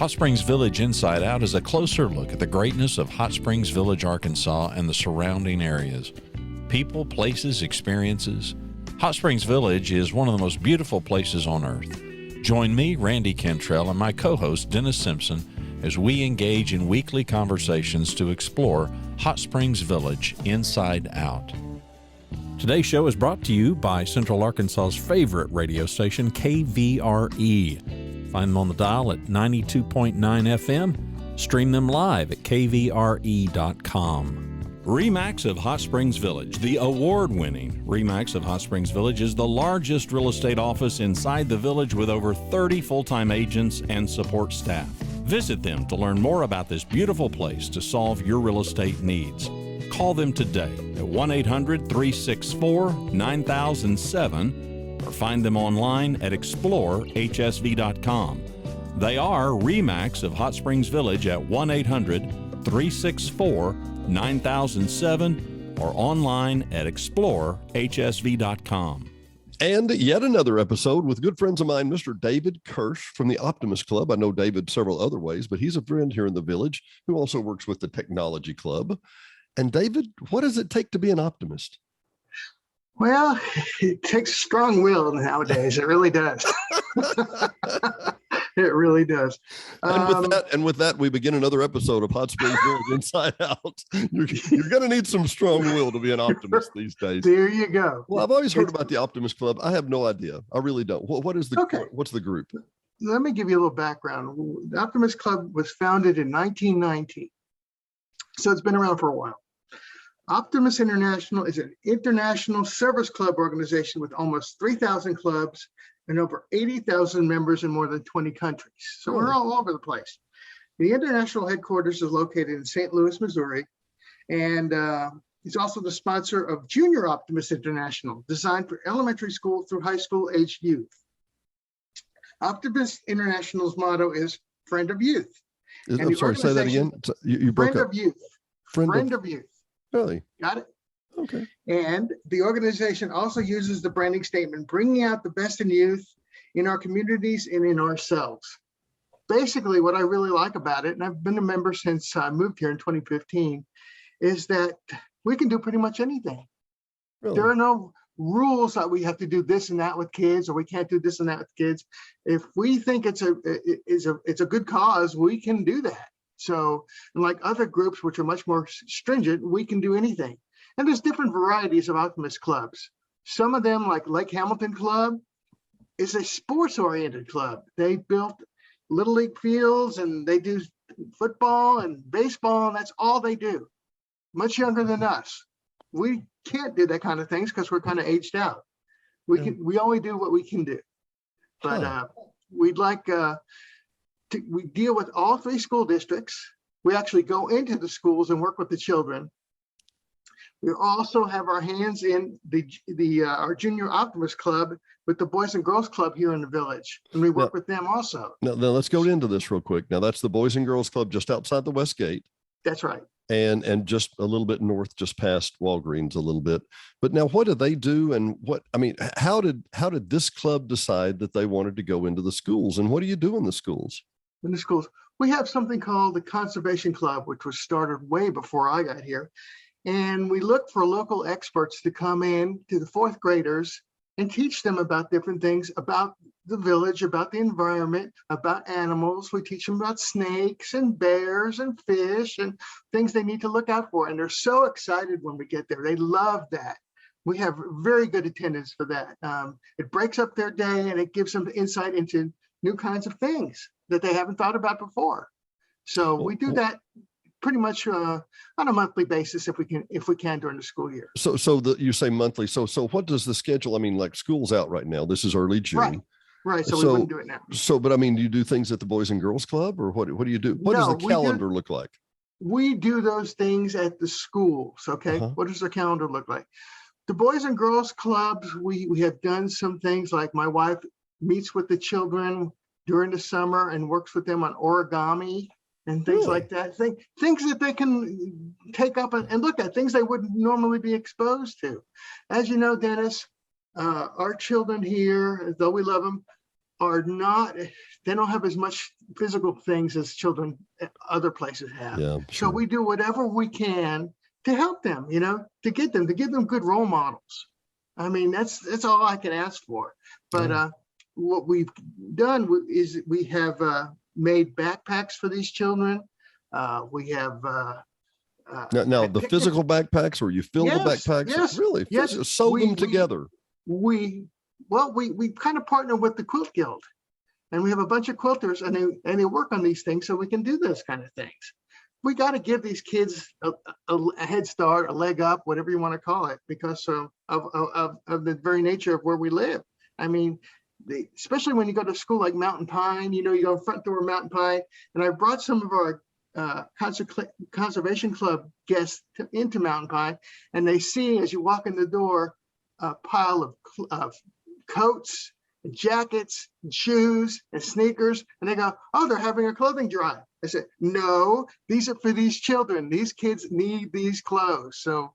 Hot Springs Village Inside Out is a closer look at the greatness of Hot Springs Village, Arkansas and the surrounding areas. People, places, experiences. Hot Springs Village is one of the most beautiful places on earth. Join me, Randy Cantrell, and my co-host, Dennis Simpson, as we engage in weekly conversations to explore Hot Springs Village Inside Out. Today's show is brought to you by Central Arkansas's favorite radio station, KVRE. Find them on the dial at 92.9 FM. Stream them live at kvre.com. RE/MAX of Hot Springs Village, the award-winning RE/MAX of Hot Springs Village, is the largest real estate office inside the village with over 30 full-time agents and support staff. Visit them to learn more about this beautiful place to solve your real estate needs. Call them today at 1-800-364-9007 or find them online at explorehsv.com. They are RE/MAX of Hot Springs Village at 1-800-364-9007 or online at explorehsv.com. And yet another episode with good friends of mine, Mr. David Kirsch from the Optimist Club. I know David several other ways, but he's a friend here in the village who also works with the Technology Club. And David, what does it take to be an optimist? Well, it takes strong will nowadays. It really does. It really does. And with that, we begin another episode of Hot Springs Village Inside Out. You're going to need some strong will to be an optimist these days. There you go. Well, I've always heard about the Optimist Club. I have no idea. I really don't. What is the What's the group? Let me give you a little background. The Optimist Club was founded in 1919, so it's been around for a while. Optimist International is an international service club organization with almost 3,000 clubs and over 80,000 members in more than 20 countries. So we're all over the place. The international headquarters is located in St. Louis, Missouri, and it's also the sponsor of Junior Optimist International, designed for elementary school through high school aged youth. Optimist International's motto is Friend of Youth. I'm sorry, say that again. You broke Friend up. of Youth. Friend of Youth. Really? Got it? Okay. And the organization also uses the branding statement, bringing out the best in youth in our communities and in ourselves. Basically, what I really like about it, and I've been a member since I moved here in 2015, is that we can do pretty much anything. Really? There are no rules that we have to do this and that with kids, or we can't do this and that with kids. If we think it's a good cause, we can do that. So, like other groups, which are much more stringent, we can do anything. And there's different varieties of Optimist clubs. Some of them, like Lake Hamilton Club, is a sports-oriented club. They built Little League fields, and they do football and baseball, and that's all they do. Much younger than us. We can't do that kind of things because we're kind of aged out. We only do what we can do. But we'd like... we deal with all 3 school districts. We actually go into the schools and work with the children. We also have our hands in our Junior Optimist Club with the Boys and Girls Club here in the village, and we work with them also. Now let's go into this real quick. Now that's the Boys and Girls Club just outside the West Gate. That's right. And just a little bit north, just past Walgreens a little bit. But now what do they do? And how did this club decide that they wanted to go into the schools? And what do you do in the schools? In the schools, we have something called the Conservation Club, which was started way before I got here. And we look for local experts to come in to the 4th graders and teach them about different things about the village, about the environment, about animals. We teach them about snakes and bears and fish and things they need to look out for. And they're so excited when we get there. They love that. We have very good attendance for that. It breaks up their day, and it gives them insight into new kinds of things that they haven't thought about before. So we do that pretty much on a monthly basis if we can during the school year. So you say monthly. So what does the schedule? I mean, like school's out right now. This is early June. Right. So we wouldn't do it now. But I mean, do you do things at the Boys and Girls Club, or what do you do? What does the calendar look like? We do those things at the schools. Okay. What does the calendar look like? The Boys and Girls Clubs, we have done some things like my wife meets with the children during the summer and works with them on origami and things like that. Things that they can take up and look at, things they wouldn't normally be exposed to. As you know, Dennis, our children here, though we love them, are not, they don't have as much physical things as children at other places have. Yeah, So sure. we do whatever we can to help them, to give them good role models. I mean, that's all I can ask for. But what we've done is we have made backpacks for these children. We have now the picnics. physical backpacks, or you fill the backpacks? Yes, Really? yes. Sew them together. We kind of partner with the Quilt Guild, and we have a bunch of quilters, and they work on these things so we can do those kind of things. We got to give these kids a head start, a leg up, whatever you want to call it, because of the very nature of where we live. I mean, especially when you go to school like Mountain Pine, you go front door Mountain Pine, and I brought some of our conservation club guests into Mountain Pine, and they see as you walk in the door a pile of coats, and jackets, and shoes, and sneakers, and they go, "Oh, they're having a clothing drive." I said, "No, these are for these children. These kids need these clothes. So,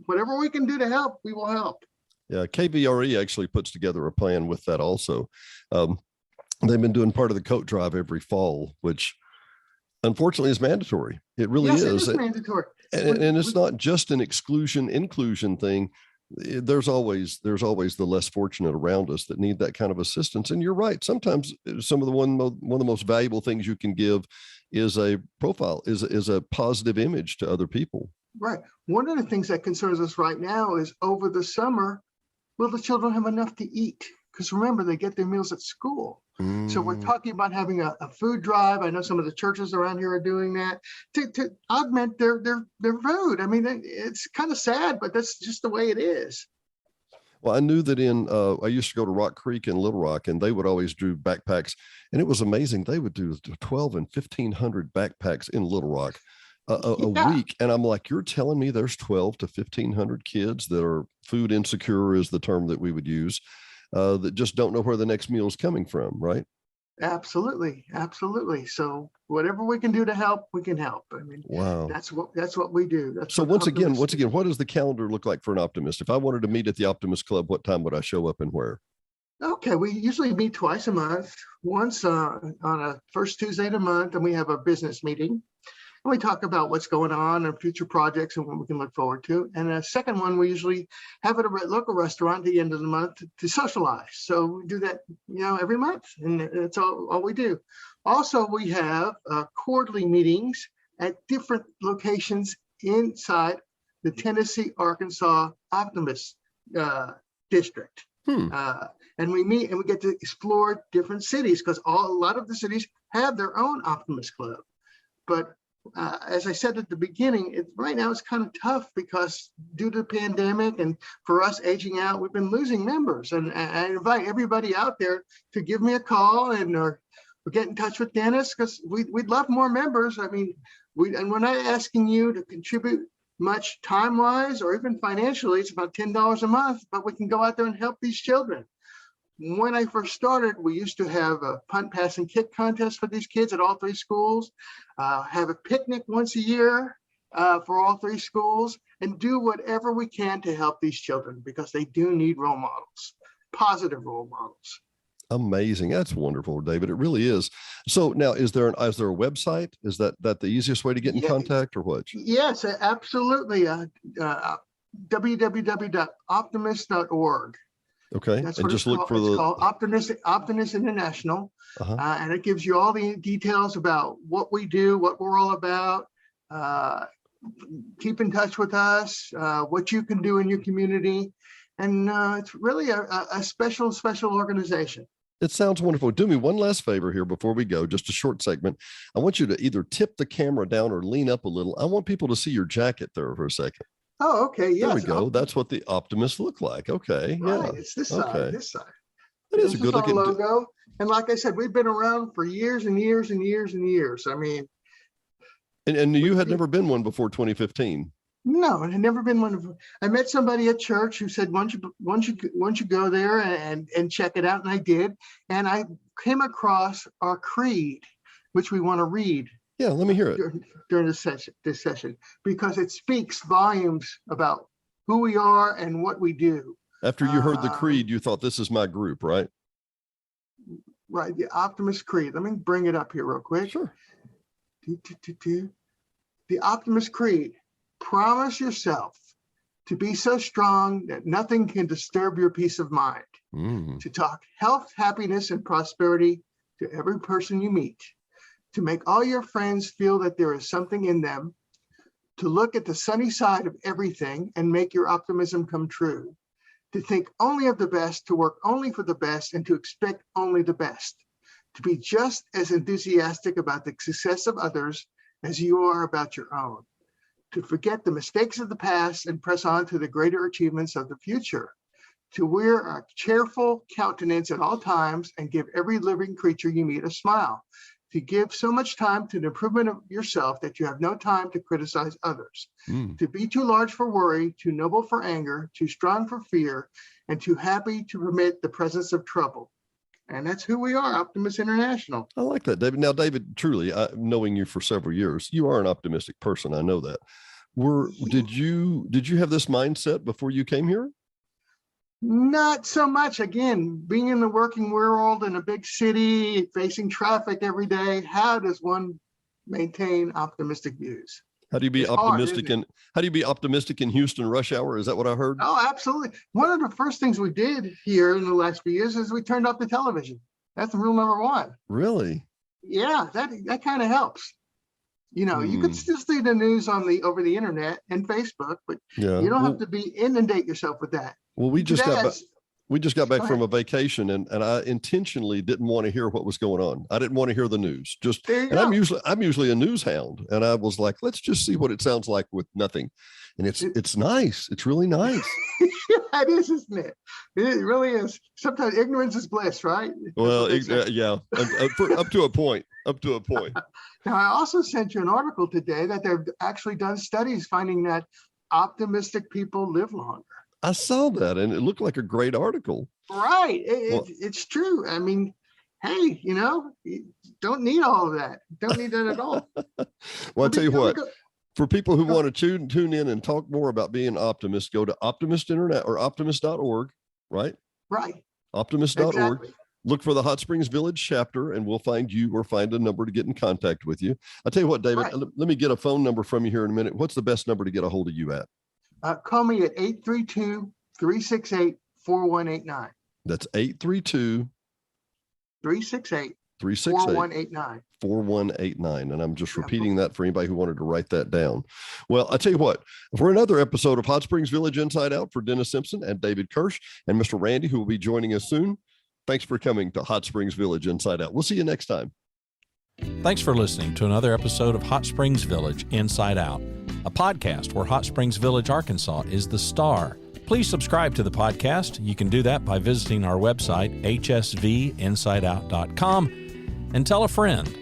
whatever we can do to help, we will help." Yeah, KVRE actually puts together a plan with that also. They've been doing part of the coat drive every fall, which unfortunately is mandatory. It really is. It is mandatory. And it's not just an inclusion thing. There's always the less fortunate around us that need that kind of assistance. And you're right. Sometimes some of one of the most valuable things you can give is a profile, is a positive image to other people. Right. One of the things that concerns us right now is over the summer, will the children have enough to eat? Because remember, they get their meals at school. So we're talking about having a food drive. I know some of the churches around here are doing that to augment their food. I mean, it's kind of sad, but that's just the way it is. Well, I knew that I used to go to Rock Creek in Little Rock, and they would always do backpacks, and it was amazing. They would do 12 and 1,500 backpacks in Little Rock a week. And I'm like, you're telling me there's 12 to 1,500 kids that are food insecure, is the term that we would use, that just don't know where the next meal is coming from, right? Absolutely. So whatever we can do to help, we can help. I mean, wow, that's what we do. So once again, what does the calendar look like for an Optimist? If I wanted to meet at the Optimist Club, what time would I show up and where? Okay, we usually meet twice a month. Once on a first Tuesday of the month, and we have a business meeting. And we talk about what's going on and future projects and what we can look forward to. And a second one, we usually have at a local restaurant at the end of the month to socialize. So we do that, every month, and that's all we do. Also, we have quarterly meetings at different locations inside the Tennessee-Arkansas Optimist district. And we meet and we get to explore different cities, because a lot of the cities have their own Optimist club. But as I said at the beginning, right now it's kind of tough because due to the pandemic and for us aging out, we've been losing members. And I invite everybody out there to give me a call or get in touch with Dennis, because we'd love more members. I mean, we're not asking you to contribute much time-wise or even financially. It's about $10 a month, but we can go out there and help these children. When I first started, we used to have a punt, pass, and kick contest for these kids at all three schools, have a picnic once a year for all three schools, and do whatever we can to help these children, because they do need role models, positive role models. Amazing. That's wonderful, David. It really is. So now, is there a website? Is that the easiest way to get in contact, or what? Yes, absolutely. www.optimist.org. Okay. That's and what just it's look called. for It's called Optimist International. And it gives you all the details about what we do, what we're all about. Keep in touch with us, what you can do in your community. And it's really a special organization. It sounds wonderful. Do me one last favor here before we go, just a short segment. I want you to either tip the camera down or lean up a little. I want people to see your jacket there for a second. Oh, okay. Yes. There we go. That's what the Optimists look like. Okay. Right. Yeah. It's this side. This side. That is a good looking logo. And like I said, we've been around for years and years and years and years. I mean, and you had never been one before 2015. No, it had never been one of. I met somebody at church who said, "Why don't you go there and check it out?" And I did, and I came across our creed, which we want to read. Yeah, let me hear it during this session, because it speaks volumes about who we are and what we do. After you heard the creed, you thought, "This is my group," right? Right, the Optimist Creed. Let me bring it up here real quick. Sure. The Optimist Creed. Promise yourself to be so strong that nothing can disturb your peace of mind. To talk health, happiness, and prosperity to every person you meet. To make all your friends feel that there is something in them. To look at the sunny side of everything and make your optimism come true. To think only of the best, to work only for the best, and to expect only the best. To be just as enthusiastic about the success of others as you are about your own. To forget the mistakes of the past and press on to the greater achievements of the future. To wear a cheerful countenance at all times and give every living creature you meet a smile. To give so much time to the improvement of yourself that you have no time to criticize others. To be too large for worry, too noble for anger, too strong for fear, and too happy to permit the presence of trouble. And that's who we are, Optimist International. I like that, David. Now, David, truly, knowing you for several years, you are an optimistic person. I know that. Did you have this mindset before you came here? Not so much. Again, being in the working world in a big city, facing traffic every day, how does one maintain optimistic views? How do you be It's optimistic hard, how do you be optimistic in Houston rush hour? Is that what I heard? Oh, absolutely. One of the first things we did here in the last few years is we turned off the television. That's rule number one. Really? Yeah, that kind of helps. You know, you could still see the news over the internet and Facebook, but you don't have to inundate yourself with that. Well, we just got back Go from a vacation, and I intentionally didn't want to hear what was going on. I didn't want to hear the news. I'm usually a news hound, and I was like, let's just see what it sounds like with nothing. And it's nice. It's really nice. It is, isn't it? It really is. Sometimes ignorance is bliss, right? Well, yeah, up to a point. Up to a point. Now, I also sent you an article today that they've actually done studies finding that optimistic people live longer. I saw that, and it looked like a great article. Right. It's true. I mean, hey, you don't need all of that. Don't need that at all. Well, I'll tell you what. For people who want to tune in and talk more about being optimists, go to Optimist Internet or optimist.org, right? Right. Optimist.org. Exactly. Look for the Hot Springs Village chapter, and we'll find you or find a number to get in contact with you. I'll tell you what, David, let me get a phone number from you here in a minute. What's the best number to get a hold of you at? Call me at 832-368-4189. That's 832 368 4189. 4189. And I'm just repeating that for anybody who wanted to write that down. Well, I tell you what, for another episode of Hot Springs Village Inside Out for Dennis Simpson and David Kirsch and Mr. Randy, who will be joining us soon. Thanks for coming to Hot Springs Village Inside Out. We'll see you next time. Thanks for listening to another episode of Hot Springs Village Inside Out, a podcast where Hot Springs Village, Arkansas is the star. Please subscribe to the podcast. You can do that by visiting our website, hsvinsideout.com, and tell a friend.